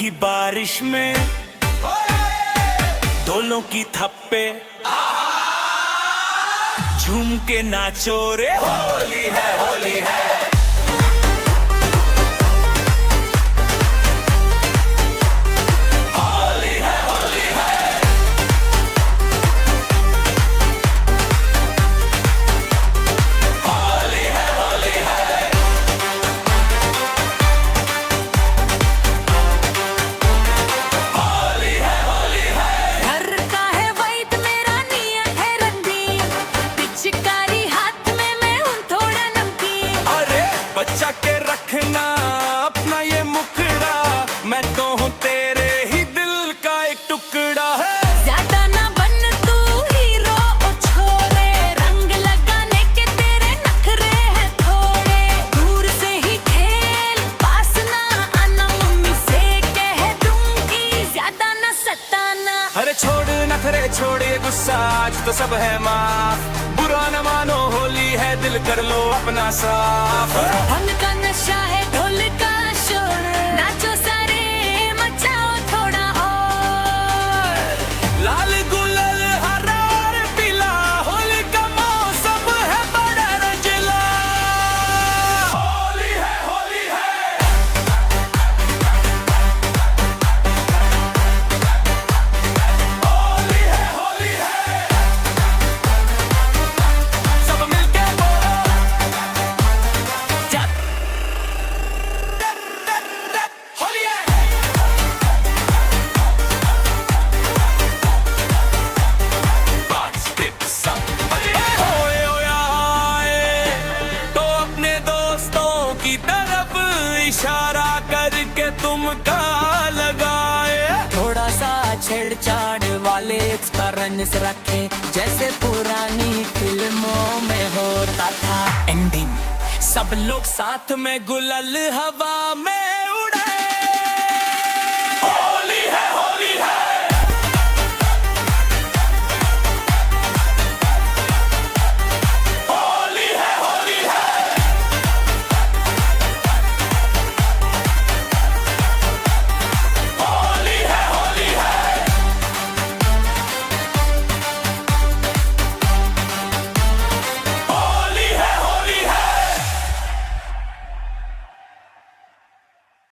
की बारिश में ढोलों की थप्पे झूम के नाचो रे, होली है होली है। बच्चा के रखना अपना ये मुखड़ा, मैं तो हूँ तेरे ही दिल का एक टुकड़ा है। ज्यादा ना बन तू हीरो ओ छोरे, रंग लगाने के तेरे नखरे हैं थोड़े। दूर से ही खेल पास ना आना, मम्मी से कह दूंगी ज्यादा ना सताना। अरे छोड़ नखरे छोड़े गुस्सा, आज तो सब है माफ। बुरा न मानो होली है, दिल कर लो अपना साफ। भंग का नशा है ढोल का शोर, नाचो सारे मचाओ थोड़ा और। लाल गुलाल हरा और पीला, होली का मौसम है बड़ा रंगीला। होली है होली है। होली है होली है। सब मिलके बोलो जब होली है। तो अपने दोस्तों की तरफ इशारा करके तुमका लगाए। थोड़ा सा छेड़छाड़ वाले एक्सपीरियंस रखे, जैसे पुरानी फिल्मों में होता था। एंडिंग सब लोग साथ में गुलाल हवा में उड़े। होली है होली है।